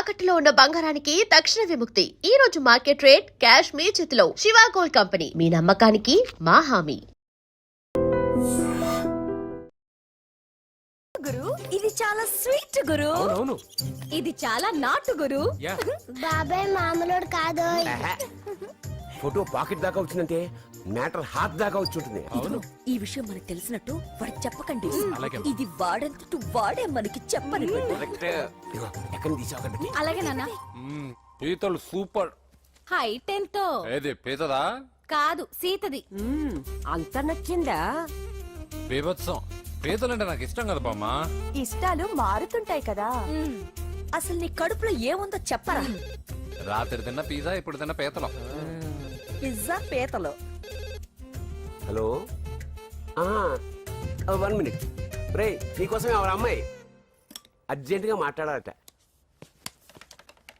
తాకట్టులో ఉన్న బంగారానికి తక్షణ విముక్తి. ఈ రోజు మార్కెట్ రేట్ క్యాష్ మీ చేతిలో. శివ గోల్డ్ కంపెనీ, మీ నమ్మకానికి మా హామీ. గురు ఇది చాలా స్వీట్ గురు. అవును ఇది చాలా నాటు గురు. బాబాయ్ మామూలుడు కాదు. ఫోటో పాకెట్ దాకా వచ్చిందంటే మ్యాటర్ హార్ట్ దాకా వచ్చి ఉంటుంది. ఈ విషయం మనకు తెలిసినట్టు వాడికి చెప్పకండి. అలాగే. ఇది వాడంతట వాడే మనకి చెప్పని. ఎక్కడ తీసాకండి. అలాగే నాన్న. పీతలు సూపర్. హైట్ ఎంతో ఏది పీతదా? కాదు సీతది. అంత నచ్చిందా? బీభత్సం. పీతలంటే నాకు ఇష్టం కదా బామ్మ. ఇష్టాలు మారుతుంటాయి కదా. అసలు నీ కడుపులో ఏముందో చెప్పరా. రాత్రి తిన్న పిజ్జా, ఇప్పుడు తిన్న పీతలు. పిజ్జా పీతలు. Hello 1 minute. రే నీకోసం ఎవరు అమ్మాయి అర్జెంటుగా మాట్లాడాలట.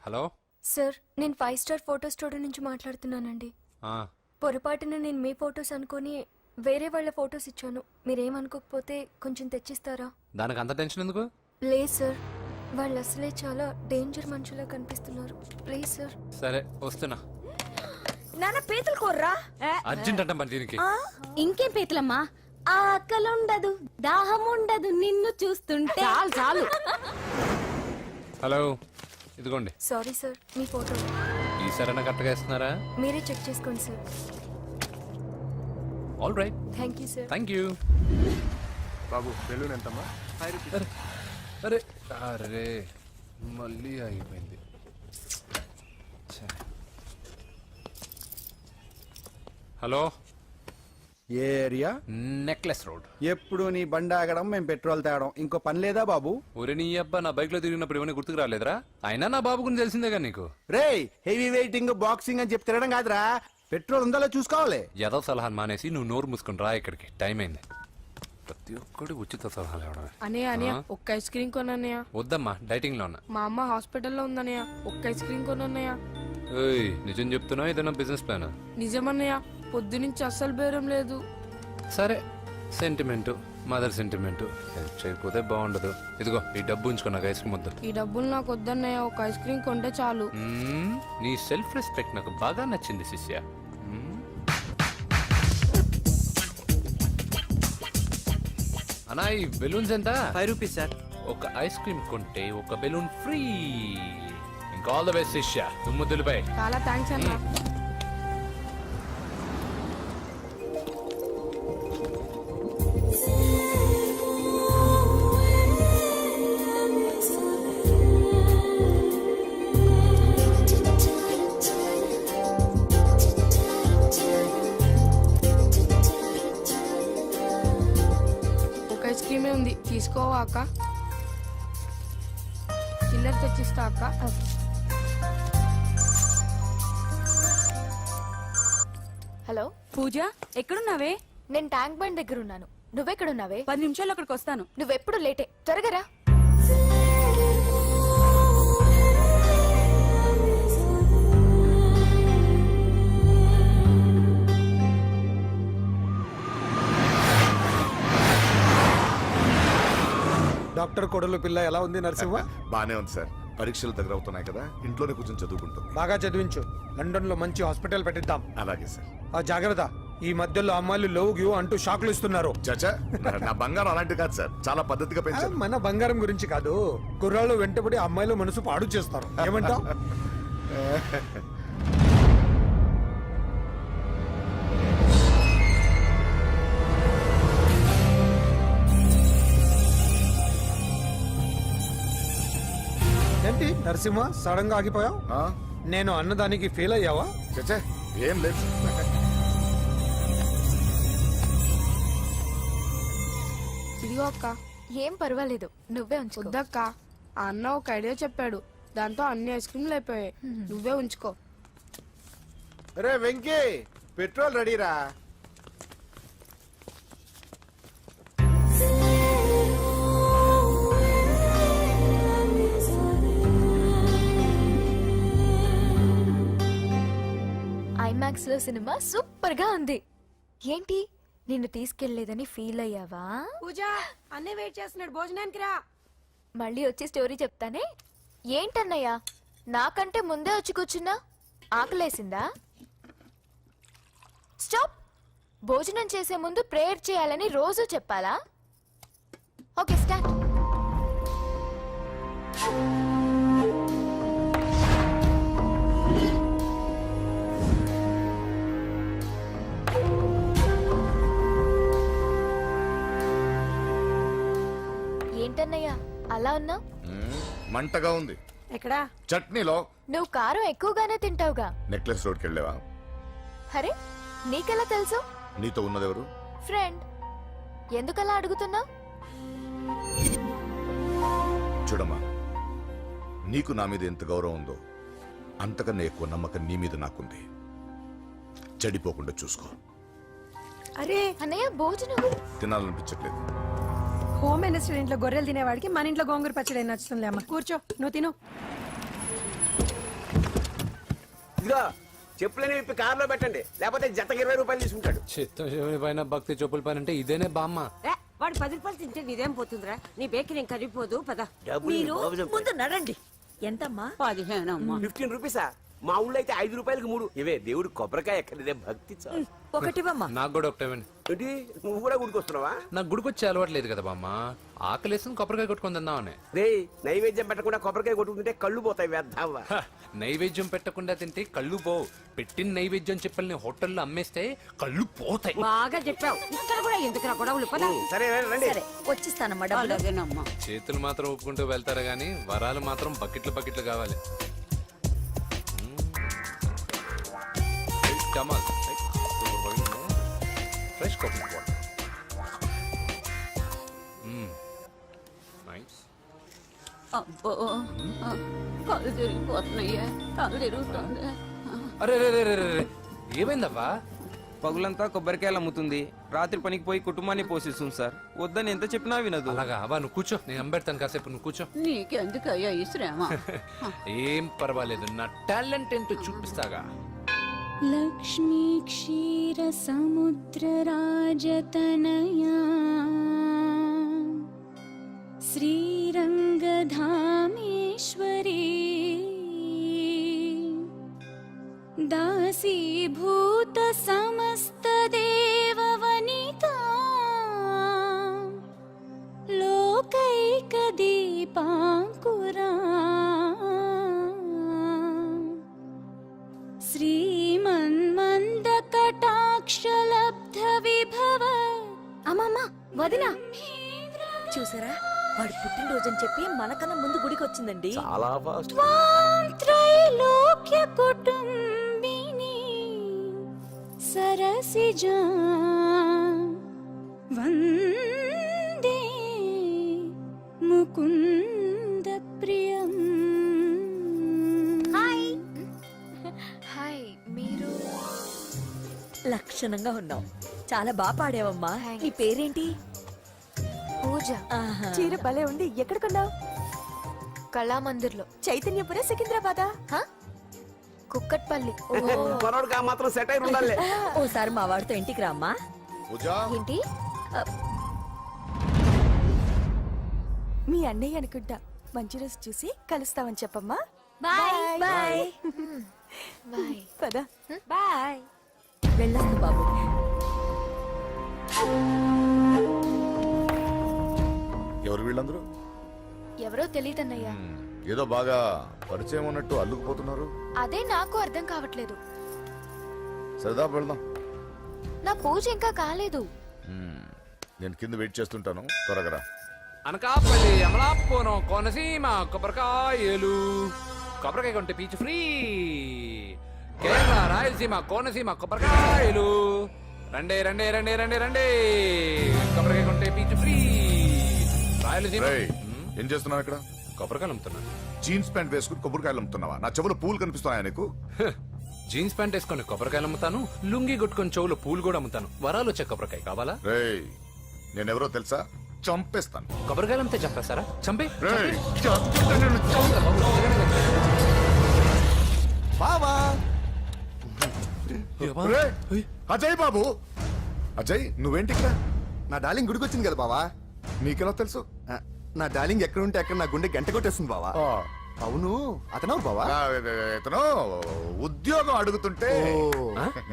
హలో సార్, నేను 5 స్టార్ ఫోటో స్టూడియో నుంచి మాట్లాడుతున్నానండి. ఆ, పొరపాటున నేను మీ ఫొటోస్ అనుకొని వేరే వాళ్ళ ఫొటోస్ ఇచ్చాను. మీరేమనుకోకపోతే కొంచెం తెచ్చిస్తారా? దానికి అంత టెన్షన్ ఎందుకు? ప్లీజ్ సార్, వాళ్ళు అసలే చాలా డేంజర్ మనుషులా కనిపిస్తున్నారు. Please sir. సరే వస్తున్నా. నాన్న పీతలు కోర్రా. అర్జెంట్ అంట మరి దీనికి. ఇంకేం పీతలమ్మా? ఆకలుండదు, దాహం ఉండదు నిన్ను చూస్తుంటే. చాలు చాలు. హలో ఇదిగోండి. సారీ సార్, మీ ఫోటో ఈసారైనా కరెక్ట్గా ఇస్తున్నారా? మీరే చెక్ చేసుకోండి sir. All right. Thank you sir. Thank you. Babu balloon ఎంతమ్మా? అరే అరే మళ్ళీ అయిపోయింది. హలో, ఏ ఏరియా? Necklace road. ఎప్పుడు నీ బండి ఆగడం, మేము పెట్రోల్ తేవడం, ఇంకో పని లేదా బాబు? ఒరే నీ అబ్బా, నా బైక్ లో తిరిగినప్పుడు ఇవన్నీ గుర్తుకు రాలేదురా? అయినా నా బాబు గురించి తెలిసిందేగా నీకు. రే హెవీ వెయిటింగ్ బాక్సింగ్ అని చెప్పి తిరగడం కాదురా, పెట్రోల్ ఉందో చూసుకోవాలి. ఏదో సలహాలు మానేసి నువ్వు నోరు మూసుకుని రా ఇక్కడికి. టైం అయింది. ప్రతి ఒక్కటి ఉచిత సలహాలు ఇవ్వడం. అనయ్య ఒక్క ఐస్ క్రీమ్ కొనన్నయ్య. వద్దమ్మా, డైటింగ్ లో ఉన్నా. మా అమ్మ హాస్పిటల్లో ఉందన్నయ్య, ఒక్క ఐస్ క్రీమ్ కొనన్నయ్య. ఏయ్, నిజం చెప్తున్నా? ఏదైనా బిజినెస్ ప్లాన్? నిజమన్నయ్య, పొద్దునుంచి అస్సలు బేరం లేదు. సరే, సెంటిమెంట్, మదర్ సెంటిమెంట్. హెల్ప్ చేయకపోతే బాగుండదు. ఇదిగో ఈ డబ్బు ఉంచుకో, నాకు ఐస్ క్రీమ్ వద్దు. ఈ డబ్బులు నాకు వద్దన్నయ్య, ఒక ఐస్ క్రీమ్ కొంటే చాలు. నీ సెల్ఫ్ రెస్పెక్ట్ నాకు బాగా నచ్చింది శిష్య. అన్నా ఈ బెలూన్స్ ఎంత? 5 రూపీస్ సార్. ఒక ఐస్ క్రీమ్ కొంటే ఒక బెలూన్ ఫ్రీ. ఇంకా ఆల్ ద బెస్ట్ శిష్య. తుమ్ము దులిపై. చాలా థ్యాంక్స్ అన్న. ఒక ఐస్ క్రీమే ఉంది, తీసుకోవా అక్క? చిల్లర తెచ్చిస్తా అక్క. హలో పూజ ఎక్కడున్నావే? నేను ట్యాంక్ బండ్ దగ్గర ఉన్నాను. నువ్వెక్కడున్నావే? 10 నిమిషాలు అక్కడికి వస్తాను. నువ్వెప్పుడు లేటే, త్వరగా రా. డాక్టర్ కొడలు పిల్ల ఎలా ఉంది నరసింహ? బానే ఉంది సార్. పరీక్షలు దగ్గర అవుతున్నాయి కదా, ఇంట్లోనే కొంచెం చదువుకుంటుంది. బాగా చదివించు. లండన్ లో మంచి హాస్పిటల్ పెట్టిద్దాం. అలాగే సార్. ఆ జాగ్రత్త, ఈ మధ్యలో అమ్మాయిలు లవ్ గివ్ అంటూ షాక్లు ఇస్తున్నారు. చాచా, నా బంగారం అలాంటి కాదు సార్, చాలా పద్ధతిగా పెంచారు. మన బంగారం గురించి కాదు, కుర్రాళ్ళు వెంటబడి అమ్మాయిలు మనసు పాడు చేస్తారు. ఏమంటావ్? ఏంటి నరసింహ, సడన్ గా ఆగిపోయావు? నేను అన్నదానికి ఫెయిల్ అయ్యావా? చాచా ఏం లేదు. ఇదిగో అక్క. ఏం పర్వాలేదు, నువ్వే ఉంచుకో. వద్దక్క, ఆ అన్న ఒక ఐడియా చెప్పాడు, దాంతో అన్ని ఐస్ క్రీమ్లు అయిపోయాయి. నువ్వే ఉంచుకో. రే వెంకీ, పెట్రోల్ రెడీరా? ఐమాక్స్ లో సినిమా సూపర్ గా ఉంది. ఏంటి, నిన్ను తీసుకెళ్లేదని ఫీల్ అయ్యావా? పూజ, అన్నీ వెయిట్ చేస్తున్నాడు, భోజనానికి రా. మళ్ళీ వచ్చి స్టోరీ చెప్తానే. ఏంటన్నయ్యా నాకంటే ముందే వచ్చి కూర్చున్నా? ఆకలేసిందా? స్టాప్. భోజనం చేసే ముందు ప్రేయర్ చేయాలని రోజు చెప్పాలా? Okay start. ఏంటన్నయ్యా అలా ఉన్నావు? మంటగా ఉంది. ఎక్కడా? చట్నీలో. నువ్వు కారం ఎక్కువగానే తింటావుగా. నెక్లెస్ రోడ్కి వెళ్ళావా? అరే నీకెలా తెలుసు? నీతో ఉన్నదెవరు? ఫ్రెండ్. ఎందుకలా అడుగుతున్నావు? చూడమ్మా, నీకు నా మీద ఎంత గౌరవం ఉందో అంతకన్నా ఎక్కువ నమ్మకం నీ మీద నాకుంది. చెడిపోకుండా చూసుకో. అరే అన్నయ్య భోజనం. తినాలనిపించట్లేదు. హోమ్ మినిస్టర్ ఇంట్లో గొర్రెలు తినేవాడికి మన ఇంట్లో గోంగూర పచ్చడి నచ్చుతుంది అమ్మ. కూర్చో, నువ్వు తిను. ఇదిగో చెప్పులని విప్పి కారులో పెట్టండి, లేకపోతే జతకి 20 రూపాయలు తీసుకుంటాడు. చిత్తం శివుని పైన భక్తి చెప్పుల పైన అంటే ఇదేనే బామ్మ. వాడు 10 రూపాయలు తింటే నీదేం పోతుందిరా? నీ బేకి నేను కరిగిపోదు పద. డబ్బులు మీరు బాబు చంపాడు. ముందు నడండి. ఎంతమ్మా? 15 అమ్మా. 15 రూపీసా? మా ఊళ్ళో అయితే 5 రూపాయలకి 3. ఇవే దేవుడు కొబ్బరికాయ ఎక్కడిదే భక్తి చాలు. ఒకటివమ్మా. నాకు కూడా ఒకటే ఇవ్వండి. ఏంటి నువ్వు కూడా గుడికొస్తున్నావా? నాకు గుడికొచ్చే అలవాటు లేదు కదా బామ్మ. ఆకలేసిన కొబ్బరికాయ కొట్టుకొని తిందామని. రే నైవేద్యం పెట్టకుండా కొబ్బరికాయ కొట్టుకుంటే కళ్ళు పోతాయి వ్యర్థావా. హ, నైవేద్యం పెట్టకుండా తింటే కళ్ళు పోవు. పెట్టిన నైవేద్యం చెప్పల్ని హోటల్లో అమ్మేస్తే కళ్ళు పోతాయి. బాగా చెప్పావు. ఇక్కడ కూడా ఎందుకురా గొడవలు? పద. సరే రండి. సరే వచ్చిస్తానమ్మా డబ్బులు. అలాగేనమ్మా. చేతులు మాత్రం ఒప్పుకుంటూ వెళ్తారు గానీ వరాలు మాత్రం బకెట్లు బకెట్లు కావాలి. కమాల్ ఫ్రెష్ కోకోనట్ వాటర్. నైస్. అబ్బో కళ్ళు తిరిగిపోతున్నాయ్యా. కళ్ళు తిరుగుతుంది. అరే రే రే రే రే, ఏమైందవ్వా? పగులంతా కొబ్బరికాయలు అమ్ముతుంది. రాత్రి పనికి పోయి కుటుంబాన్ని పోషిస్తుంది సార్. వద్దని ఎంత చెప్పినా వినదు. అలాగా అవ్వా, నువ్వు కూర్చో, నేను అంబెడతాను కాసేపు. నువ్వు కూర్చో. నీకెందుకయ్యా ఈ శ్రమ? ఏం పర్వాలేదు, నా టాలెంట్ ఏంటో చూపిస్తాగా. లక్ష్మీ క్షీర సముద్ర రాజతనయా శ్రీరంగధామేశ్వరీ దాసీభూత సమస్త దేవవనితా లోకైక దీపాంకురా శ్రీమన్మంద కటాక్షలబ్ధ విభవ. అమ్మమ్మ వదినా చూసారా? వాడు పుట్టినరోజని చెప్పి మనకన్నా ముందు గుడికి వచ్చిందండి. చాలా ఫాస్ట్. త్వాం త్రైలోక్య కుటుంబిని సరసిజా వందే ముకుంద ప్రియం. హాయ్. హాయ్. మీరు లక్షణంగా ఉన్నావు. చాలా బాగా పాడావమ్మా. Thanks. నీ పేరేంటి? పూజ. చీర భలే ఉంది. ఎక్కడ కొన్నావు? కళామందిర్లో. చైతన్యపుర సికింద్రాబాదా? కుక్కట్పల్లి. మనోడికి ఆ మాత్రం సెట్ అయి ఉండాలి. ఓసారి మా వాడితో ఇంటికి రామ్మా. పూజ, ఏంటి? మీ అన్నయ్య అనుకుంటా. మంచి రోజు చూసి కలుస్తామని చెప్పమ్మా. Bye bye. బాయ్. పద. బాయ్. వెళ్ళొస్తా బాబు. ఎవరు వీళ్ళందరూ? ఎవరో తెలియదన్నయ్యా. ఏదో బాగా పరిచయం ఉన్నట్టు అల్లుకుపోతున్నారు. అదే నాకు అర్థం కావట్లేదు. సరదా వెళ్దాం. నా పూజ ఇంకా కాలేదు. నేను కింద వెయిట్ చేస్తుంటాను, త్వరగా రా. అనకాపల్లి, అమలాపురం, కోనసీమ కొబ్బరికాయలు. కొబ్బరికాయ కొంటే పీచు ఫ్రీ. కేరళ, రాయలసీమ, కోనసీమ కొబ్బరికాయలు. రండి రండి రండి రండి రండి. కొబ్బరికాయ కొంటే పీచు ఫ్రీ. రాయలసీమ. రేయ్, ఏం చేస్తున్నావు ఇక్కడ? కొబ్బరికాయలు అమ్ముతున్నాను. జీన్స్ ప్యాంట్ వేసుకుని కొబ్బరికాయలు అమ్ముతున్నావా? నా చెవులు పూలు కనిపిస్తున్నాయా నీకు? జీన్స్ ప్యాంట్ వేసుకొని కొబ్బరికాయలు అమ్ముతాను, లుంగి కొట్టుకొని చెవులో పూలు కూడా అమ్ముతాను. వరాలు వచ్చే కొబ్బరికాయ కావాలా? రేయ్, నేనెవరో తెలుసా? చంపేస్తాను. కొబ్బరికాయలు అమ్మితే చంపేస్తారా? చంపే. రేయ్, చంపేస్తా నిన్ను. బావా! రేయ్, అజయ్ బాబు! అజయ్, నువ్వేంటి ఇక్కడ? నా డార్లింగ్ గుడికి వచ్చింది కదా బావా. నీకెలా తెలుసు? నా డార్లింగ్ ఎక్కడ ఉంటే అక్కడ నా గుండె గంట కొట్టేస్తుంది బావా. అవును అతను బావా ఇతను ఉద్యోగం అడుగుతుంటే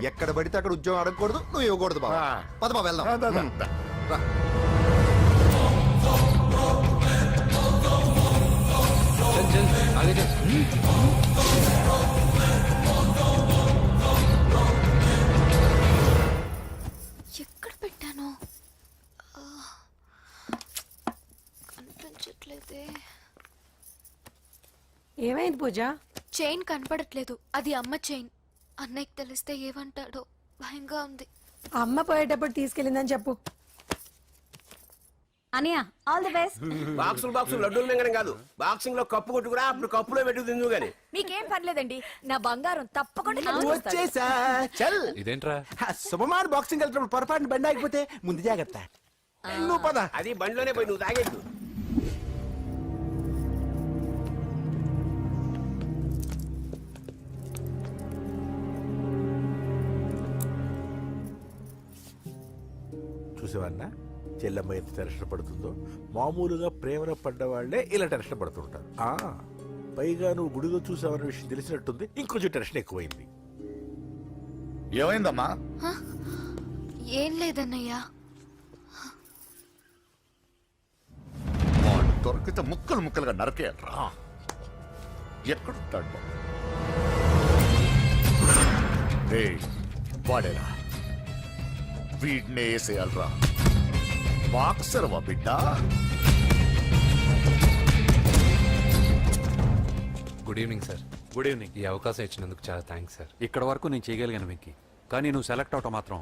ఎక్కడ పడితే అక్కడ ఉద్యోగం అడగకూడదు నువ్వు ఇవ్వకూడదు బావా పద బావ వెళ్దాం రా. చల్ చల్ ఆగే చల్. ఎక్కడ పెట్టాను కనిపించట్లేదే. ఏమైంది పూజ? చైన్ కనపడట్లేదు. అది అమ్మ చైన్. అన్నయ్యకి తెలిస్తే ఏమంటాడో భయంగా ఉంది. అమ్మ పోయేటప్పుడు తీసుకెళ్ళిందని చెప్పు. అనియా ఆల్ ది బెస్ట్. బాక్సులు లడ్డూలు మింగడం కాదు, బాక్సింగ్ లో కప్పు కొట్టుకురా, అప్పుడు కప్పులో పెట్టు తిందు గాని. మీకేం పర్లేదండి, నా బంగారం తప్పకుండా వచ్చేసా చల్. ఇదేంట్రా? శుభమాన్ బాక్సింగ్ వెళ్తున్నప్పుడు పొరపాటున బండి ఆగిపోతే ముందు జాగ్రత్త. నువ్వు పద. అది బండిలోనే పోయి నువ్వు తాగేద్దు. చూసేవన్నా చెల్లమ్మ ఎంత టెన్షన్ పడుతుందో. మామూలుగా ప్రేమలో పడ్డ వాళ్ళే ఇలా టెన్షన్ పడుతుంటారు. పైగా నువ్వు గుడిలో చూసావన్న విషయం తెలిసినట్టుంది, ఇంకొంచెం టెన్షన్ ఎక్కువైంది. ఏమైందమ్మా? ఏం లేదన్నయ్యా. వాడు దొరికితే ముక్కలు ముక్కలుగా నరకేయాలరా. ఎక్కడుంటాడు బాబు? ఏయ్, వాడేరా, వీడినే వేసేయాలరా. బాక్సర్వా బిడ్డ? Good evening sir. Good evening. ఈ అవకాశం ఇచ్చినందుకు చాలా థ్యాంక్స్ సార్. ఇక్కడ వరకు నేను చేయగలిగాను వెంకీ, కానీ నువ్వు సెలెక్ట్ అవటం మాత్రం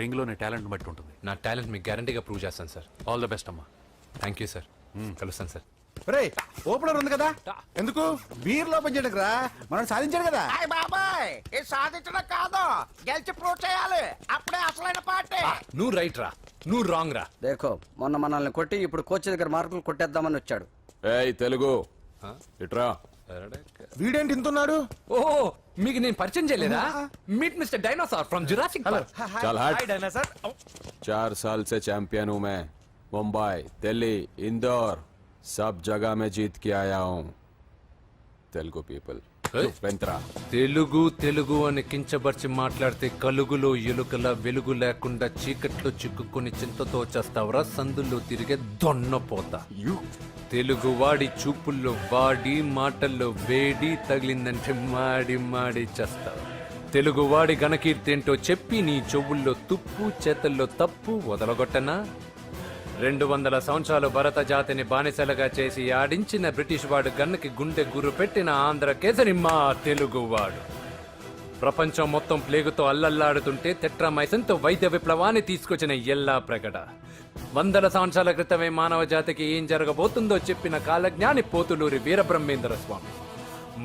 రింగ్లో నీ టాలెంట్ బట్టి ఉంటుంది. నా టాలెంట్ మీకు గ్యారంటీగా ప్రూవ్ చేస్తాను సార్. ఆల్ ద బెస్ట్ అమ్మా. Thank you sir. కలుస్తాను సార్. రే ఓపెనర్ ఉంది కదా, ఎందుకు బీర్ లో పనిచేయడానికి రా, మనం సాధించాడు కదా. బాబాయ్ ఇది సాధించడం కాదు, గెలిచి ప్రూవ్ చేయాలి, అప్పుడే అసలైన పార్టీ. నువ్వు రైట్ రా, నువ్వు రాంగ్ రా. దేఖో మొన్న మనల్ని కొట్టి ఇప్పుడు కోచ్ దగ్గర మార్కులు కొట్టేద్దామని వచ్చాడు. ఏయ్ తెలుగు ఇట్రా. వీడేంటి ఇంతున్నాడు? ఓహో, మీకు నేను పరిచయం చేయలేదా? Meet mister dinosaur from Jurassic park. चल हट। 4 साल से चैंपियन हूँ मैं। मुंबई, दिल्ली, इंदौर सब जगह में जीत के आया हूँ। तेलुगु पीपल పెంత్రా. తెలుగు తెలుగు అని కించబర్చి మాట్లాడితే కలుగులో ఎలుకల వెలుగు లేకుండా చీకట్లో చిక్కుకొని చింతతో చేస్తావరా, సందుల్లో తిరిగే దొన్నపోతా. తెలుగు వాడి చూపుల్లో వాడి మాటల్లో వేడి తగిలిందంటే మాడి మాడి చేస్తావు. తెలుగు వాడి ఘనకీర్తి ఏంటో చెప్పి నీ చెవుల్లో తుప్పు చేతల్లో తప్పు వదలగొట్టనా? 200 సంవత్సరాలు భరత జాతిని బానిసలుగా చేసి ఆడించిన బ్రిటిష్ వాడు గన్నకి గుండె గుర్రు పెట్టిన ఆంధ్ర కేసరి మా తెలుగువాడు. ప్రపంచం మొత్తం ప్లేగుతో అల్లల్లాడుతుంటే టెట్రామైసిన్తో వైద్య విప్లవాన్ని తీసుకొచ్చిన ఎల్లా ప్రగడ. 100 సంవత్సరాల క్రితమే మానవ జాతికి ఏం జరగబోతుందో చెప్పిన కాలజ్ఞాని పోతులూరి వీరబ్రహ్మేంద్ర స్వామి.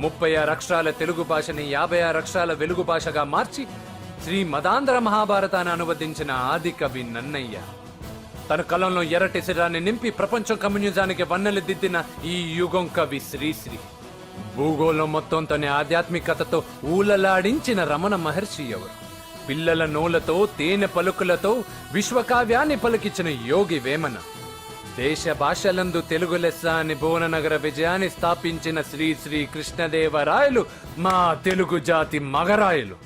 36 అక్షరాల తెలుగు భాషని 56 అక్షరాల వెలుగు భాషగా మార్చి శ్రీ మదాంధ్ర మహాభారతాన్ని అనువదించిన ఆది కవి నన్నయ్య. తన కలంలో ఎర్రటి శిరాన్ని నింపి ప్రపంచం కమ్యూనిజానికి వన్నెలు దిద్దిన ఈ యుగం కవి శ్రీశ్రీ. భూగోళం మొత్తం తన ఆధ్యాత్మికతతో ఊలలాడించిన రమణ మహర్షి ఎవరు? పిల్లల నోలతో తేనె పలుకులతో విశ్వకావ్యాన్ని పలికించిన యోగి వేమన. దేశ భాషలందు తెలుగు లెస్స అని భువననగర విజయాన్ని స్థాపించిన శ్రీ శ్రీ కృష్ణదేవరాయలు మా తెలుగు జాతి మగరాయలు.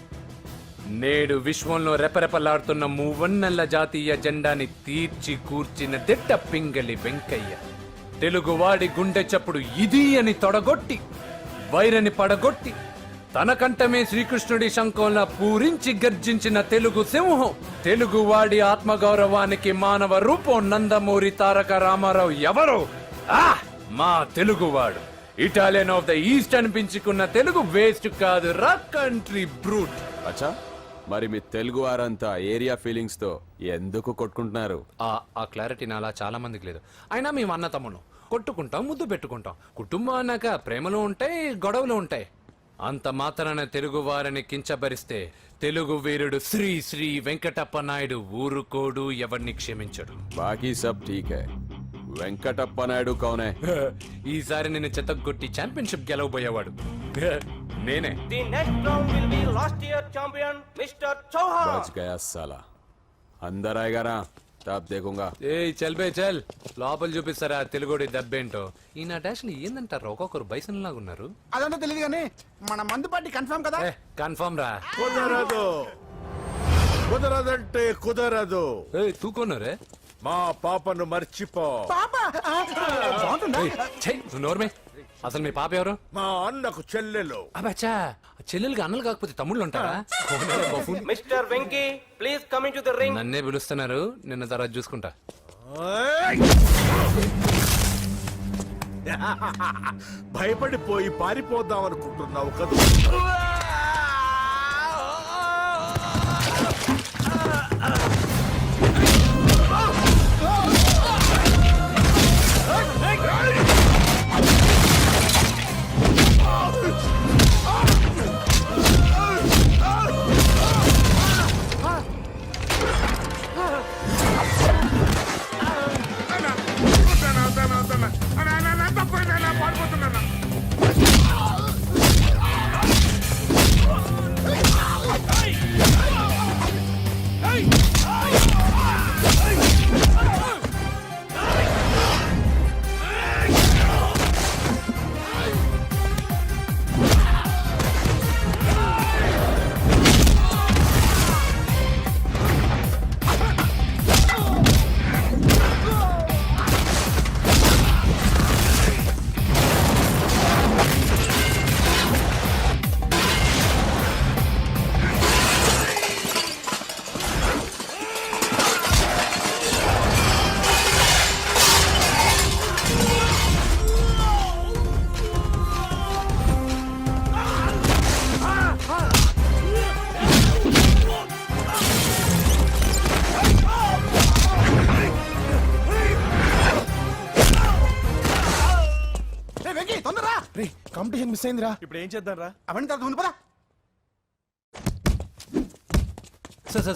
నేడు విశ్వంలో రెపరెపలాడుతున్న మూవన్నెల జాతీయ జెండాని తీర్చి కూర్చిన దిట్ట పింగళి వెంకయ్య. తెలుగువాడి గుండె చప్పుడు ఇది అని తొడగొట్టి వైరని పడగొట్టి తన కంఠమే శ్రీకృష్ణుడి శంఖంలా పూరించి గర్జించిన తెలుగు సింహం. తెలుగువాడి ఆత్మగౌరవానికి మానవ రూపం నందమూరి తారక రామారావు ఎవరో? మా తెలుగువాడు. ఇటాలియన్ ఆఫ్ ద ఈస్ట్ అనిపించుకున్న తెలుగు వేస్ట్ కాదు రా, కంట్రీ బ్రూట్. అచ్చా, మరి మీ తెలుగు వారంతా ఏరియా ఫీలింగ్స్ తో ఎందుకు కొట్టుకుంటున్నారు? ఆ క్లారిటీ నాలా చాలా మందికి లేదు. అయినా మేము అన్న తమ్మును కొట్టుకుంటాం, ముద్దు పెట్టుకుంటాం. కుటుంబం అన్నాక ప్రేమలు ఉంటాయి, గొడవలు ఉంటాయి. అంత మాత్రాన తెలుగు వారిని కించబరిస్తే తెలుగు వీరుడు శ్రీ శ్రీ వెంకటప్ప నాయుడు ఊరుకోడు, ఎవరిని క్షమించడు. బాకీ సబ్ ఠీక్ హై. వెంకటప్ప నాయుడు కౌనే? ఈసారి నేను చెత్తగొట్టి ఛాంపియన్షిప్ గెలవబోయేవాడు నేనే. बच गया साला. अंदर आएगा ना? तब देखूंगा ఏ చల్ బే చల్ లోపల చూపిస్తారా తెలుగుడి దెబ్బేంటో ఈ నా డాష్ ఏందంటారు ఒక్కొక్కరు బైసన్ లాగా ఉన్నారు అదంతా తెలియదు కానీ మన మందు పార్టీ కన్ఫర్మ్ కదా కన్ఫర్మ్ రా కుదరదు కుదరదంటే కుదరదు ఏ తూకోనరే మా పాపను మర్చిపో నోర్మే అసలు మీ పాప ఎవరు మా అన్నకు చెల్లెలు అబ్బచ్చా చెల్లెలుగా అన్నలు కాకపోతే తమ్ముళ్ళు ఉంటారా mister Venky please come in to the ring. నన్నే పిలుస్తున్నారు నిన్న తర్వాత చూసుకుంటా భయపడిపోయి పారిపోదాం అనుకుంటున్నావు కదా కాంపిటీషన్ మిస్ అయిందిరా. ఇప్పుడు ఏం చేద్దాం రా అవన్నీ తర్వాత ముందు పదా.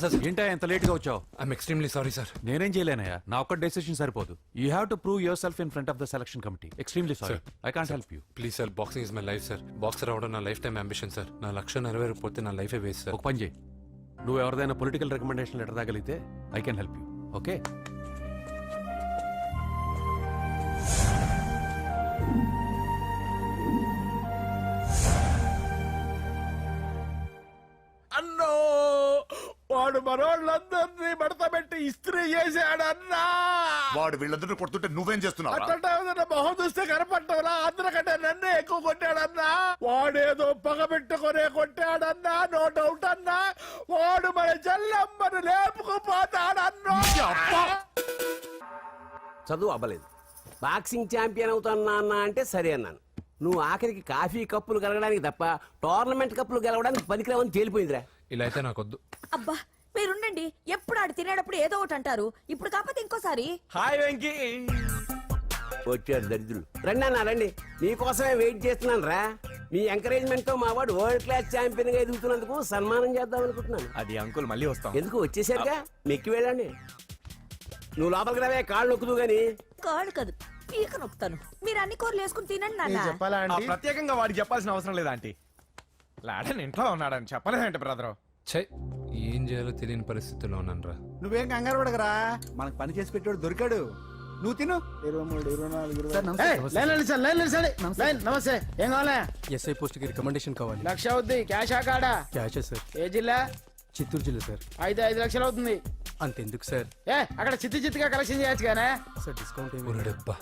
సార్ ఏంటా ఎంత లేట్ గా వచ్చావు? ఐఎమ్ ఎక్స్ట్రీమ్లీ సారీ సార్ నేనేం చేయలేనయ్యా, నా ఒక్క డెసిషన్ సరిపోదు. You have to prove your self in front of the selection committee. Extremely sorry, I can't help you. Please sir boxing is my life sir. Boxer అవడం నా life time ambition sir. నా లక్ష్యం నెరవేరకపోతే నా లైఫే waste sir. ఒక పని చేయి, నువ్వు ఎవరిదైనా పొలిటికల్ రికమెండేషన్ లెటర్ రాగలిగితే I can help you. Okay? అన్నో వాడు మనోళ్ళందరినీ మడత పెట్టి ఇస్త్రీ చేశాడన్నా. వాడు వీళ్ళందరూ కొడుతుంటే నువ్వేం చేస్తున్నావు అట్లా మొహం చూస్తే కనపడ్డవరా? అందరికంటే నన్నే ఎక్కువ కొట్టాడన్నా. వాడేదో పగ పెట్టుకునే కొట్టాడన్నా, నో డౌట్ అన్నా. వాడు మన చెల్లమ్మను లేపుకుపోతాడన్నా. చదువు అవ్వలేదు, బాక్సింగ్ ఛాంపియన్ అవుతున్నా అన్న అంటే సరే అన్నాను. నువ్వు ఆఖరికి కాఫీ కప్పులు గెలవడానికి తప్ప టోర్నమెంట్ కప్పులు గెలవడానికి పనికిరావని తేలిపోయిందిరా. ఇలా అయితే నాకొద్దు. అబ్బా మీరుండండి, ఎప్పుడు ఆడు తినేటప్పుడు ఏదో ఒకటి అంటారు. ఇప్పుడు కాకపోతే ఇంకోసారి. హాయ్ వెంకీ. వచ్చారు దరిద్రులు. రండి అన్న రండి, మీకోసమే వెయిట్ చేస్తున్నాను రా. మీ ఎంకరేజ్మెంట్ తో మా వాడు వరల్డ్ క్లాస్ ఛాంపియన్ గా ఎదుగుతున్నందుకు సన్మానం చేద్దాం అనుకుంటున్నాను. అది అంకుల్ మళ్ళీ వస్తాం. ఎందుకు వచ్చేసరిగా మెక్కి వెళ్ళండి. నువ్వు లోపలికి రావే, కాళ్ళు నొక్కుదు గాని. కాడు కాదు, పీక నొక్కుతాను. మీరు అన్ని కూరలు వేసుకుని తినండి నాన్న. చెప్పాలా ఆంటీ? ప్రత్యేకంగా వాడికి చెప్పాల్సిన అవసరం లేదా ఆంటీ? లాడన్ ఇంట్లో ఉన్నాడని చెప్పలేదంటే బ్రదరు. ఛై, ఏం చేయాలో తెలియని పరిస్థితుల్లో ఉన్నాను రా. నువ్వేం కంగారు పడకరా, మనకు పని చేసి పెట్టాడు దొరికాడు. నువ్వు తిను. 23, 24, నమస్తే. ఏం కావాలా? ఎస్ఐ పోస్ట్ కి రికమెండేషన్ కావాలి. 1,00,000 అవుద్ది. క్యాషా కాడా? Cash sir. ఏ జిల్లా? చిత్తూరు జిల్లా సార్. 5 లక్షలు అవుతుంది. అంతెందుకు సార్? అక్కడ చిత్తుగా కలెక్షన్ చేయొచ్చు కానీ. సార్ డిస్కౌంట్ ఒరేడబ్బా,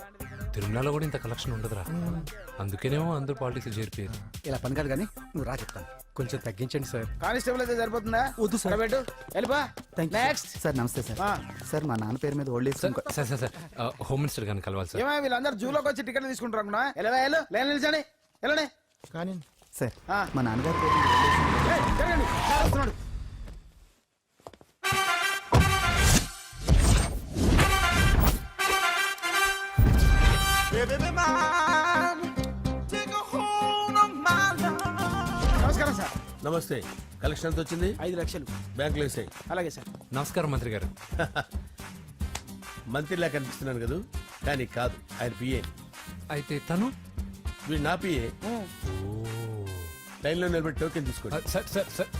తిరుమలలో కూడా ఇంత కలెక్షన్ ఉండదురా. అందుకేనేమో అందరూ పాలిటిక్స్ చేరిపోయారు. ఇలా పని కాదు కానీ నువ్వు రా చెప్తాను. కొంచెం తగ్గించండి సార్. కానిస్టేబుల్ అయితే సరిపోతుందా? వద్దు సార్. పెట్టు వెళ్ళిపా. నెక్స్ట్. సార్ నమస్తే సార్. సార్ మా నాన్న పేరు మీద old age sir sir sir home minister గారిని కలవాలి సార్. ఏమో వీళ్ళందరూ జూలోకి వచ్చి టికెట్లు తీసుకుంటారు అనుకున్నా. వెళ్ళు లైన్ నిలిచండి. వెళ్ళండి. కానీ సార్ ఆ. మా నాన్నగారి పేరు జరగండి. సార్ వస్తున్నాడు. నమస్కారం సార్. నమస్తే. కలెక్షన్ ఎంత వచ్చింది? 5 లక్షలు. బ్యాంకులో వేసాయి. అలాగే సార్. నమస్కారం మంత్రి గారు. మంత్రిలా కనిపిస్తున్నాను కదా, కానీ కాదు, ఆయన పిఏ. అయితే తను వీడు నా పిఏ. లైన్లో నిలబెట్టి టోకెన్ తీసుకోండి. సార్ సార్ సార్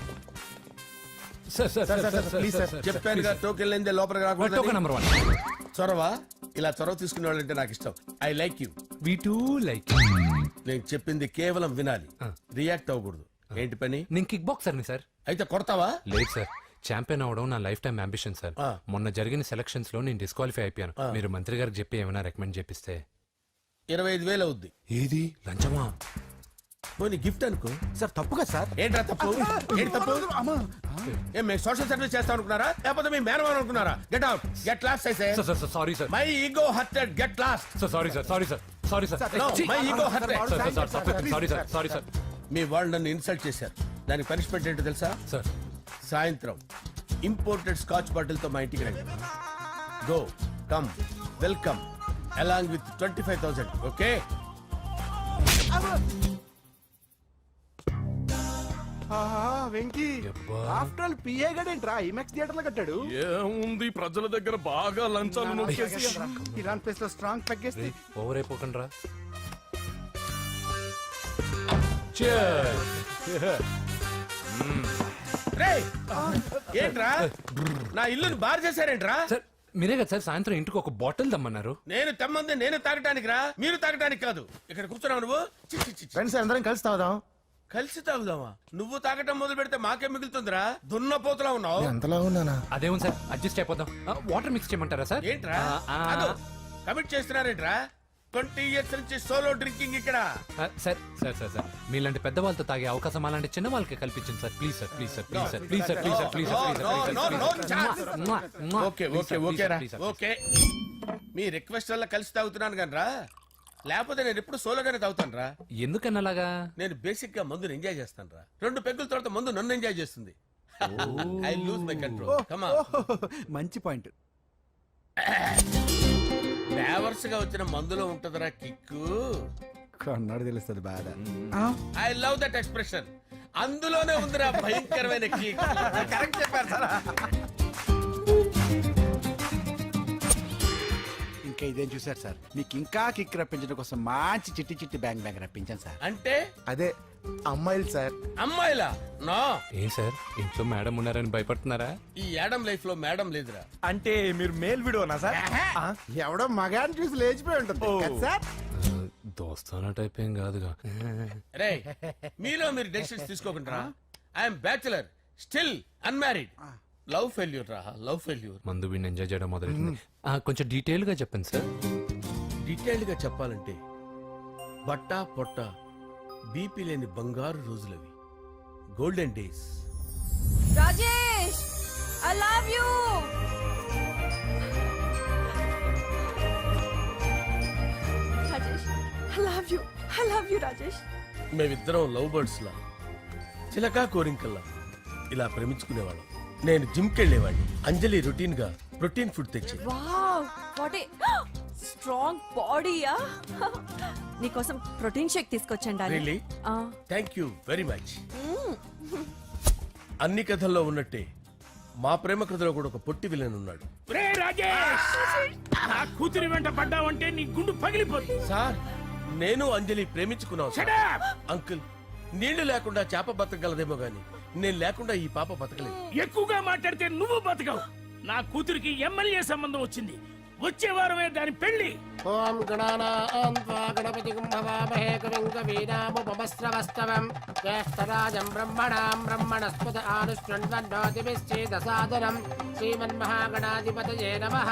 చెప్పానుగా టోకెన్ లేదే లోపలికి రాకూడదు. Token number 1. చొరవ ఇలా చొరవ తీసుకునే వాళ్ళంటే నాకు ఇష్టం. I like you. We two like. నేను చెప్పింది కేవలం వినాలి, రియాక్ట్ అవ్వకూడదు. ఏంటి పని? నేను కిక్ బాక్సర్ని సార్. అయితే కొడతావా? లేదు సార్, ఛాంపియన్ అవడం నా లైఫ్ టైం అంబిషన్ సార్. ఆ. మొన్న జరిగిన సెలక్షన్స్ లో నేను డిస్క్వాలిఫై అయిపోయాను. మీరు మంత్రి గారికి చెప్పి ఏమైనా రికమెండ్ చేపిస్తే. 25,000 అవుద్ది. ఏది లంచమా? పోనీ గిఫ్ట్ అనుకో. సార్ తప్పుగా సార్. ఏంట్రా తప్పు? ఏంటి తప్పు? ఏం మేము సోషల్ సర్వీస్ చేస్తాం అనుకున్నారా, లేకపోతే మీ మేనమాన్ అనుకున్నారా? Get out, get lost. అయితే sir sorry sir. My ego hurted, get lost. Sorry sir, sorry sir, sorry sir. No, my ego hurt. Sorry sir, sorry sir. మీ వాళ్ళు నన్ను ఇన్సల్ట్ చేశారు. దానికి పనిష్మెంట్ ఏంటో తెలుసా? సార్ సాయంత్రం ఇంపోర్టెడ్ స్కాచ్ బాటిల్ తో మా ఇంటికి రండి. Go come welcome along with 25,000. Okay? Venky after all PA గడేంట్రా ఐమాక్స్ థియేటర్ లో కట్టాడు. ఏముంది, ప్రజల దగ్గర బాగా లంచాలు నొక్కేసి ఇరాన్ ప్లేస్ లో స్ట్రాంగ్ తగ్గేస్తే ఓవర్ అయిపోకండి రా. రేయ్, ఏంట్రా నా ఇల్లుని బార్ చేశారేంట్రా? సార్ మీరే కదా సార్ సాయంత్రం ఇంటికి ఒక బాటిల్ దమ్మన్నారు. నేను తెమ్మంది నేను తాగటానికి రా, మీరు తాగటానికి కాదు. ఇక్కడ కూర్చున్నావు నువ్వు. చి, చి, చి, చి. ఫ్రెండ్స్ అందరం కలిసి తాగుదాం. కలిసి తాగుదామా? నువ్వు తాగటం మొదలు పెడితే మాకే మిగులుతుందిరా. దున్నపోతులా ఉన్నావు. ఎంతలా ఉన్నానా? అదేమో సార్ అడ్జస్ట్ అయిపోదాం. వాటర్ మిక్స్ చేయమంటారా సార్? ఏంట్రా కమిట్ చేస్తున్నారేంట్రా? 20 years నుంచి సోలో డ్రింకింగ్ ఇక్కడ. సార్ సార్ సార్ సార్ మీలాంటి పెద్ద వాళ్ళతో తాగే అవకాశం అలాంటి చిన్న వాళ్ళకి కల్పించండి sir. Please sir, please sir, please sir, please sir, please sir, please sir. Okay okay okay రా, ఓకే. మీ రిక్వెస్ట్ వల్ల కలిసి తాగుతున్నాను కానీ రా, లేకపోతే నేను ఎప్పుడు సోలోగానే తాగుతాను రా. ఎందుకన్నా అలాగా? నేను బేసిక్ గా మందుని ఎంజాయ్ చేస్తాను రా. 2 పెగ్గుల తర్వాత మందు నన్ను ఎంజాయ్ చేస్తుంది. I lose my control. Come on. మంచి పాయింట్. ఫ్లేవర్స్ గా వచ్చిన మందులో ఉంటదిరా కిక్కు. కన్నాడు తెలుస్తుంది బాధ. I love that expression. అందులోనే ఉందిరా భయంకరమైన కిక్. కరెక్ట్ చెప్పారు సార్. ఇంకా ఇదేం చూసారు సార్, మీకు ఇంకా కిక్ రప్పించడం కోసం మంచి చిట్టి చిట్టి బ్యాంగ్ బ్యాంగ్ రప్పించాను సార్. అంటే అదే అమ్మాయిలు సార్. అమ్మాయిలా? నో. ఏం సార్ ఇంట్లో మేడం ఉన్నారని భయపడుతున్నారా? ఈ యాడమ్ లైఫ్ లో మేడం లేదురా. అంటే మీరు మేల్ వీడియోనా సార్? ఎవడో మగాన్ని చూసి లేచిపోయి ఉంటుంది కదా సార్. దోస్తానా టైప్ ఏం కాదుగా. రే, మీలో మీరు డెసిషన్స్ తీసుకోకుండా. I'm bachelor, still unmarried. Love failure రా, లవ్ ఫెయిల్యూర్. మందు వీడిని ఎంజాయ్ చేయడం మొదలైంది. కొంచెం డీటెయిల్ గా చెప్పండి సార్. డీటెయిల్డ్ గా చెప్పాలంటే బట్టా పొట్ట బీపీ లేని బంగారు రోజులవి, golden days. Rajesh, I love you. Rajesh, I love you, I love you Rajesh. మేమిద్దరం లవ్ బర్డ్స్ లా, చిలకా కోరింకల్లా ఇలా ప్రేమించుకునేవాళ్ళం. నేను జిమ్ కెళ్ళేవాడిని. అంజలి రొటీన్ గా ప్రోటీన్ ఫుడ్ తెచ్చి. వావ్, వాట్ ఏ స్ట్రాంగ్ బాడీయా. నీకోసం ప్రోటీన్ షేక్ తీసుకొచ్చండి. Really? Thank you very much. అన్ని కథల్లో ఉన్నట్టే మా ప్రేమ కథలో కూడా ఒక పొట్టి విలన్ ఉన్నాడు. కూతురి వెంట పడ్డావంటే నీ గుండు పగిలిపోతుంది. సార్, నేను అంజలి ప్రేమించుకున్నాను సార్. అంకుల్, నీళ్లు లేకుండా చేప బతకగలదేమో గాని నేను లేకుండా ఈ పాప బతకలేదు. ఎక్కువగా మాట్లాడితే నువ్వు బతకవు. నా కూతురికి ఎమ్మెల్యే సంబంధం వచ్చింది. వచ్చే వారమే దాని పెళ్లి. ఓం గణపతిం భవామహే కవిం కవీనాముపమస్రవస్తవం జ్యేష్ఠరాజం బ్రహ్మణాం బ్రహ్మణస్పద ఆనుష్ణ్వన్నోతిభిశ్చేదసాదనం శ్రీమన్మహాగణాధిపతయే నమః.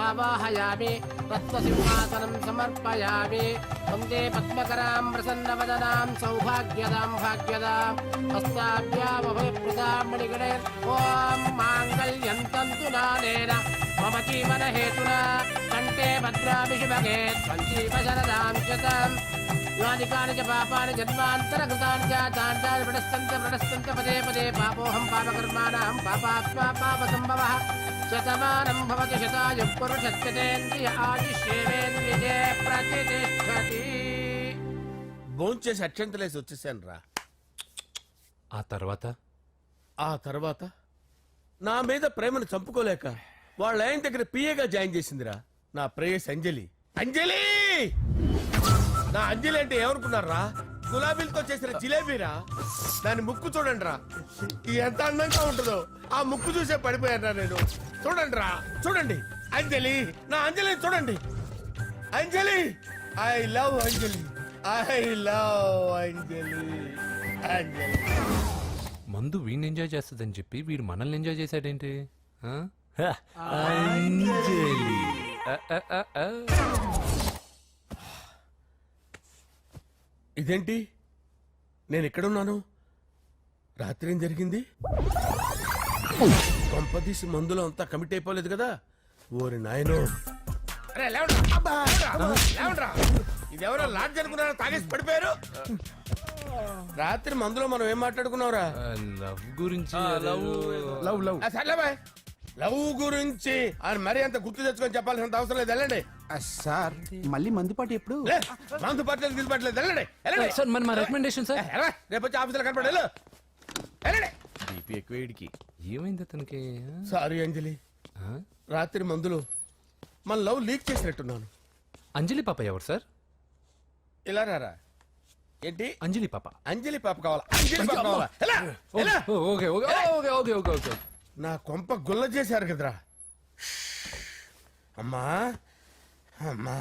ఆవాహయామి తత్వసింహాసనం సమర్పయామి. వందే పద్మకరాం ప్రసన్నవదనాం సౌభాగ్యదాం భాగ్యదాం హస్తాభ్యామభయప్రదాం మణిగణే. ఓం మాంగళ్యం తంతు నానేన మమ జీవన హేతునా కంటే భద్రామి శుభగే సంజీవ శరదాం శతం. యాని కాని చ పాపాని జన్మాంతరకృతాని చ తాని ప్రణశ్యంత పదే పదే పాపోహం పాపకర్మాణం పాపాత్మా పాపసంభవః. శతమానం భవతి శతాయుః పురుషస్యేంద్రియ ఆయుష్యేంద్రియే ప్రతిష్టతి. భోంచేసి అక్షంతలేసి వచ్చేసాను రా. ఆ తర్వాత నా మీద ప్రేమను చంపుకోలేక వాళ్ళ ఆయన దగ్గర పిఏగా జాయిన్ చేసిందిరా నా ప్రేయస్ అంజలి. అంజలి, నా అంజలి అంటే ఏమనుకున్నారా? గులాబీలతో చేసిన జిలేబీరా. దాని ముక్కు చూడండి రా, ఎంత అందంగా ఉంటుందో. ఆ ముక్కు చూసే పడిపోయారా నేను. చూడండి రా, చూడండి. అంజలి, నా అంజలి చూడండి. Anjali, I love Anjali, I love Anjali. Anjali మందు వీడిని ఎంజాయ్ చేస్తుందని చెప్పి వీడు మనల్ని ఎంజాయ్ చేశాడేంటి? ఆ? హ, అంజలి. ఆ. ఇదేంటి, నేను ఎక్కడున్నాను? రాత్రి ఏం జరిగింది? కొంపదీసి మందులో అంతా కమిట్ అయిపోలేదు కదా? ఓరి నాయనో. అరే, లేవండ్రా. ఇదెవరో లాడ్జ్ అనుకున్నారో తాగేసి పడిపోయారు. రాత్రి మందులో మనం ఏం మాట్లాడుకున్నావురా? లవ్ గురించి సర్లే బాయ్, లవ్ గురించి ఆయన మరీ అంత గుర్తు తెచ్చుకొని చెప్పాల్సినంత అవసరం లేదు. వెళ్ళండి సార్ మళ్ళీ మందుపాటి ఎప్పుడు? మందు పట్టలేదు తీసుపట్టలేదు. వెళ్ళండి వెళ్ళండి. సార్ మరి మా రికమెండేషన్ సార్. రేపు వచ్చి ఆఫీసులో కనపడి వెళ్ళండి. బీపీ ఎక్కువ వీడికి. ఏమైంది అతనికి? సారీ అంజలి, రాత్రి మందులో మన లవ్ లీక్ చేసినట్టున్నాను. అంజలి పాప ఎవరు సార్? ఇలా రారా. ఏంటి? అంజలి పాప. అంజలి పాప కావాలా? అంజలి పాప కావాలా? ఎలా? ఎలా? Okay okay okay okay okay okay. నా కొంప గుల్ల చేశారు కదరా. అమ్మా అమ్మా,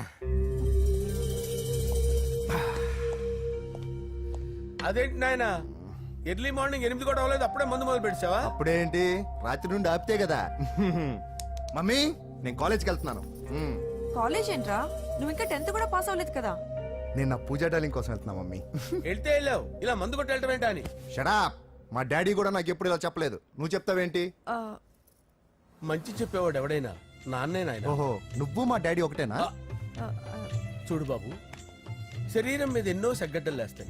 అదేంటి నాయన, ఎర్లీ మార్నింగ్ 8 కూడా అవ్వలేదు, అప్పుడే మందు మొదలు పెట్టావా? అప్పుడేంటి, రాత్రి నుండి ఆపితే కదా. మమ్మీ, నేను కాలేజ్కి వెళ్తున్నాను. కాలేజ్ ఏంట్రా, నువ్వు ఇంకా 10th కూడా పాస్ అవ్వలేదు కదా. నేను నా పూజా డాలింగ్ కోసం వెళ్తున్నా మమ్మీ. వెళ్తే వెళ్ళావు, ఇలా మందు కొట్టి వెళ్ళటం ఏంటా అని. షడా, మా డాడీ కూడా నాకు ఎప్పుడు ఇలా చెప్పలేదు. నువ్వు చెప్తావేంటి? మంచి చెప్పేవాడు ఎవడైనా నాన్నే నాయన. ఓహో, నువ్వు మా డాడీ ఒకటేనా? చూడు బాబు, శరీరం మీద ఎన్నో సగ్గడ్డలు లేస్తాయి.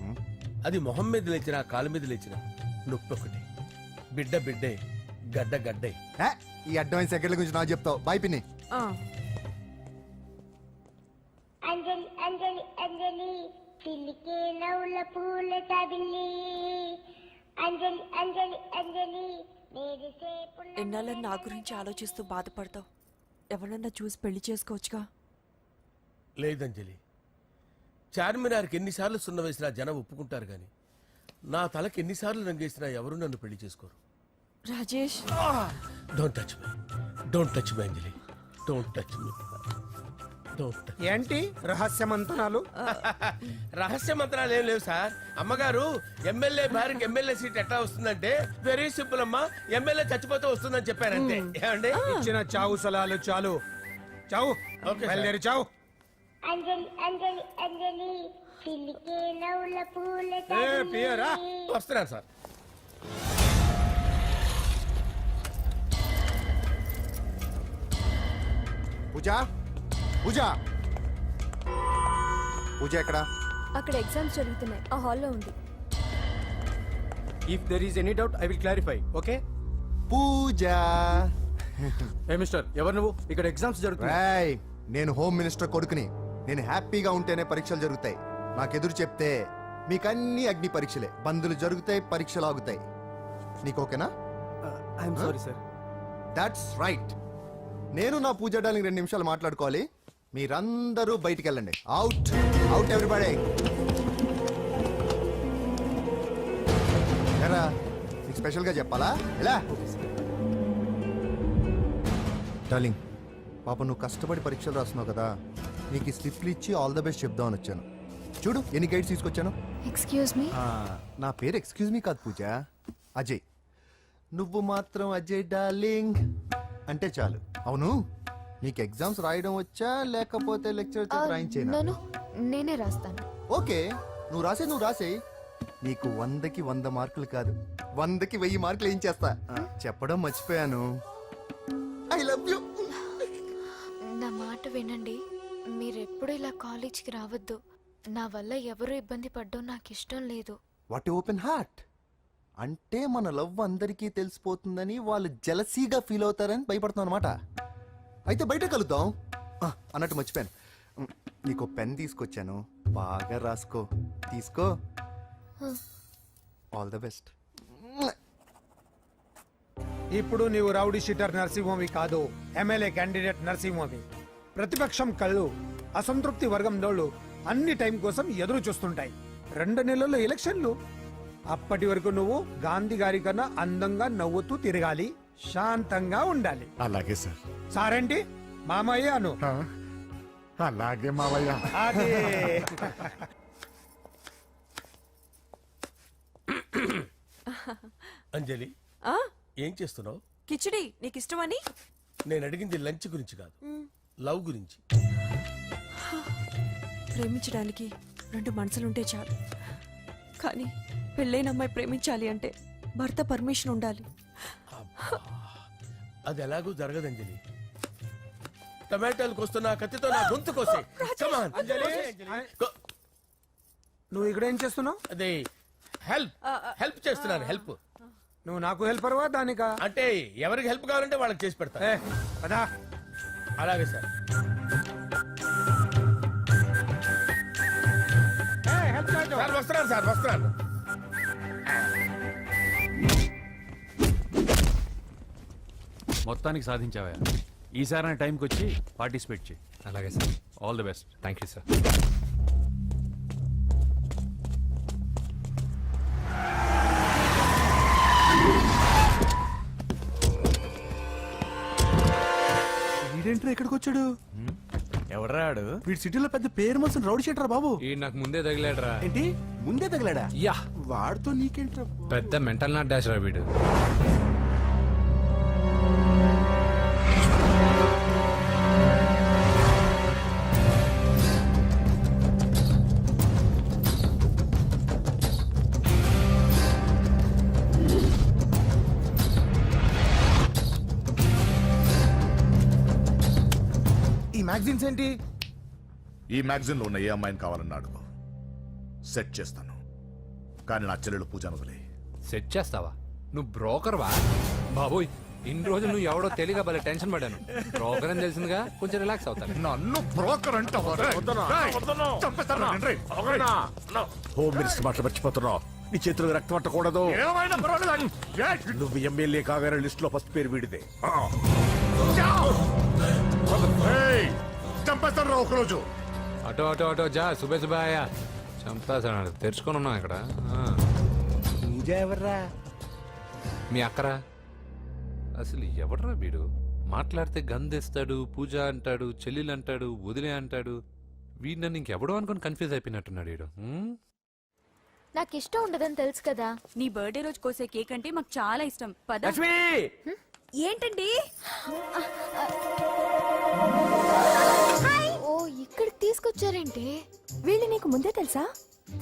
అది మొహం మీద లేచినా కాలు మీద లేచినా నొప్పి ఒకటి. బిడ్డ బిడ్డే, గడ్డ గడ్డే. ఈ అడ్వాన్స్ సెకండ్ల గురించి నాకు చెప్తావు. బాయ్ పిన్ని. అంజలి అంజలి అంజలి పిల్లికే నవ్వుల పూల తబిల్లి. అంజలి అంజలి అంజలి ఎన్నాళ్ళని నా గురించి ఆలోచిస్తూ బాధపడతావు. ఎవరన్నా చూసి పెళ్లి చేసుకోవచ్చుగా. లేదంజలి, చార్మినార్కి ఎన్నిసార్లు సున్న వేసినా జనం ఒప్పుకుంటారు గాని నా తలకి ఎన్నిసార్లు రంగేసినా ఎవరు నన్ను పెళ్లి చేసుకోరు. Rajesh, don't touch me, don't touch me Anjali, don't touch me. ఏంటి రహస్య మంతనాలు? రహస్య మంత్రాలు ఏం లేవు సార్. అమ్మగారు, ఎమ్మెల్యే భార్యకి ఎమ్మెల్యే సీట్ ఎట్లా వస్తుందంటే వెరీ సింపుల్ అమ్మా, ఎమ్మెల్యే చచ్చిపోతే వస్తుందని చెప్పారంతే. ఏమండి? ఇచ్చిన చావు సలాలు చాలు. చావు. ఓకే, బయలుదేరి చావు. అంజలి అంజలి అంజలి పిల్లికే నవ్వుల పూల పియరా వస్తున్నాను సార్. పూజ, పూజ, పూజ ఎక్కడ? అక్కడ ఎగ్జామ్స్ జరుగుతున్నాయి, ఆ హాల్లో ఉంది. If there is any doubt I will clarify. Okay? Pooja. ఏ మిస్టర్, ఎవరు నువ్వు? ఇక్కడ ఎగ్జామ్స్ జరుగుతున్నాయి. నేను హోమ్ మినిస్టర్ కొడుకుని. నేను హ్యాపీగా ఉంటేనే పరీక్షలు జరుగుతాయి. నాకెదురు చెప్తే మీకన్నీ అగ్ని పరీక్షలే. బందులు జరుగుతాయి, పరీక్షలు ఆగుతాయి. నీకు ఓకేనా? I'm sorry sir. That's right. నేను నా పూజ డాలింగ్ 2 నిమిషాలు మాట్లాడుకోవాలి. మీరందరూ బయటికి వెళ్ళండి. Out out everybody. ఎరా, నీకు స్పెషల్గా చెప్పాలా? ఎలా డార్లింగ్, పాప నువ్వు కష్టపడి పరీక్షలు రాస్తున్నావు కదా, నీకు ఈ స్లిప్లు ఇచ్చి ఆల్ ద బెస్ట్ చెప్దామని వచ్చాను. చూడు ఎన్ని గైడ్స్ తీసుకొచ్చాను. Excuse me. నా పేరు ఎక్స్క్యూజ్ మీ కాదు పూజ, అజయ్. నువ్వు మాత్రం అజయ్ డార్లింగ్ అంటే చాలు. అవును, నీకు ఎగ్జామ్స్ రాయడం వచ్చా లేకపోతే లెక్చర్ రాయించేనా? నేనే రాస్తాను. ఓకే, నువ్వు రాసేయి. నీకు 100కి 100 మార్కులు కాదు, 100కి 1000 మార్కులు ఏం చేస్తా. చెప్పడం మర్చిపోయాను, ఐ లవ్ యూ. నా మాట వినండి, మీరెప్పుడు ఇలా కాలేజ్కి రావద్దు. నా వల్ల ఎవరు ఇబ్బంది పడ్డం నాకు ఇష్టం లేదు. What open heart. అంటే మన లవ్ అందరికీ తెలిసిపోతుందని వాళ్ళు జలసీగా ఫీల్ అవుతారని భయపడుతున్నాం అనమాట. అయితే బయట కలుద్దాం. అన్నట్టు మర్చిపోయాను, నీకు పెన్ తీసుకొచ్చాను, బాగా రాసుకో. తీసుకో. All the best. ఇప్పుడు నీవు రౌడీ షీటర్ నరసింహవి కాదు, ఎమ్మెల్యే క్యాండిడేట్ నరసింహవి. ప్రతిపక్షం కళ్ళు, అసంతృప్తి వర్గం డోళ్ళు అన్ని టైం కోసం ఎదురు చూస్తుంటాయి. 2 నెలల్లో ఎలక్షన్లు. అప్పటి వరకు నువ్వు గాంధీ గారి కన్నా అందంగా నవ్వుతూ తిరగాలి, శాంతంగా ఉండాలి. అలాగే సార్. సారేంటి మామయ్య అను. అలాగే మావయ్య. అదే అంజలి, ఏం చేస్తున్నావు? కిచిడి నీకు ఇష్టమని. నేను అడిగింది లంచ్ గురించి కాదు, లవ్ గురించి. ప్రేమించడానికి 2 మనసులుంటే చాలు, కానీ పెళ్ళైన అమ్మాయి ప్రేమించాలి అంటే భర్త పర్మిషన్ ఉండాలి. అది ఎలాగూ జరగదు అంజలి. టమాటాలకు వస్తున్న కత్తితో నా గొంతు కోసే. నువ్వు ఇక్కడ ఏం చేస్తున్నావు? అదే హెల్ప్ చేస్తున్నాను. హెల్ప్. నువ్వు నాకు హెల్పర్వా దానికా? అంటే ఎవరికి హెల్ప్ కావాలంటే వాళ్ళకి చేసి పెడతా. కదా అలాగే సార్. సార్ వస్తున్నాను, సార్ వస్తున్నాను. మొత్తానికి సాధించావా? ఈసారి టైంకి వచ్చి పార్టిసిపేట్ చేయి. అలాగే sir. All the best. Thank you sir. వీడేంట్రా ఇక్కడికి వచ్చాడు? ఎవడ్రాడు? వీడి సిటీలో పెద్ద పేరు మోసిన రౌడీ షీటరా బాబు. ఈ నాకు ముందే తగిలాడరా. ఏంటి ముందే తగిలాడా? యా, వాడితో నీకేంట్రా? పెద్ద మెంటల్ నాట్ డాష్ రా వీడు. ఈ మ్యాగజైన్స్ ఏంటి? ఈ మ్యాగజైన్ లో ఉన్న ఏ అమ్మాయిని కావాలన్నాడు సెట్ చేస్తాను, కానీ నా చెల్లెలు పూజను వదిలే. సెట్ చేస్తావా? నువ్వు బ్రోకర్ వా? బాబోయ్, ఇన్ని రోజులు నువ్వు ఎవడో తెలియక భలే టెన్షన్ పడ్డాను. బ్రోకర్ అని తెలిసిందిగా కొంచెం రిలాక్స్ అవుతాను. నన్ను బ్రోకర్ అంటే హోమ్ మినిస్టర్ మాటలు మర్చిపోతున్నావు. నీ చేతులకు రక్తం పట్టకూడదు. నువ్వు ఎమ్మెల్యే కాగానే లిస్ట్ లో ఫస్ట్ పేరు వీడితే. చంపేస్తాను ఒకరోజు. అటో అటో అటో జా, సుబే సుబే ఆయా. చంపేస్తాడు. తెరుచుకొని ఉన్నాం ఇక్కడ. పూజ ఎవర్రా? మీ అక్కరా? అసలు ఎవడరా వీడు? మాట్లాడితే గంధేస్తాడు, పూజ అంటాడు, చెల్లెలు అంటాడు, వదిలే అంటాడు. వీడు నన్ను ఇంకెవడో అనుకుని కన్ఫ్యూజ్ అయిపోయినట్టున్నాడు వీడు. నాకు ఇష్టం ఉండదని తెలుసు కదా. నీ బర్త్డే రోజు కోసే కేక్ అంటే మాకు చాలా ఇష్టం. పద. ఏంటండి? ఓ, ఇక్కడికి తీసుకొచ్చారేంటి? వీళ్ళు నీకు ముందే తెలుసా?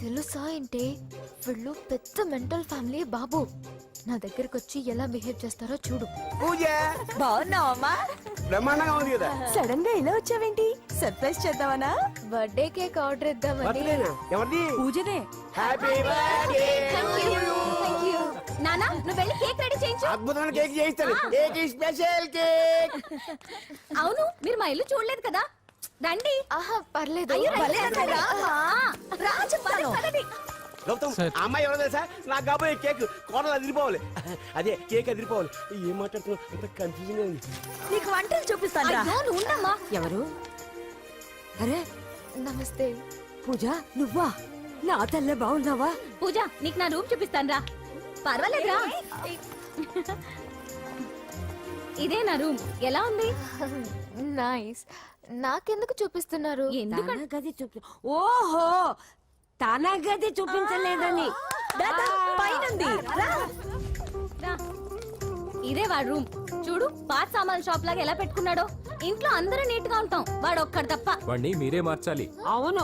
తెలుసా ఏంటి? వీళ్ళు పెద్ద మెంటల్ ఫ్యామిలీ బాబు. నా దగ్గరకు వచ్చి ఎలా బిహేవ్ చేస్తారో చూడు. పూజ బాగున్నావమ్మా? బ్రహ్మాండంగా ఉంది కదా. సడన్ గా ఇలా వచ్చావేంటి? సర్ప్రైజ్ చేద్దామనా? బర్త్డే కేక్ ఆర్డర్ ఇద్దామని. బర్త్డేనా? ఎవరిది? పూజనే. Happy birthday. నానా, నువ్వు వెళ్ళి కేక్ రెడీ చేయించు. అద్భుతమైన కేక్ చేయిస్తాను. Cake special cake. అవును, మీరు మా ఇల్లు చూడలేదు కదా. రండి. ఆహా, పర్లేదు. గౌతమ్, ఆ అమ్మాయి ఎవరో తెలుసా? నాకు కాబోయే కేక్ కోడలు అదిరిపోవాలి. అదే కేక్ అదిరిపోవాలి. ఏం మాట్లాడుతున్నావు? అంత కన్ఫ్యూజన్ ఉంది. నీకు వంటలు చూపిస్తాను. ఉండమ్మా. ఎవరు? అరే నమస్తే. పూజ, నువ్వా? నా తల్లే బాగున్నావా? పూజ, నీకు నా రూమ్ చూపిస్తాను రా. పర్వాలేదురా. ఇదే నా రూమ్. ఎలా ఉంది? నైస్. నాకెందుకు చూపిస్తున్నారు? ఎందుకంటే గది చూపి. ఓహో, తన గది చూపించలేదని. పైనుంది. ఇదే వాడు రూమ్. చూడు, పాత సామాన్ షాప్ లాగా ఎలా పెట్టుకున్నాడో. ఇంట్లో అందరూ నీట్ గా ఉంటాం, వాడు ఒక్కడు తప్ప. వాడిని మీరే మార్చాలి. అవును.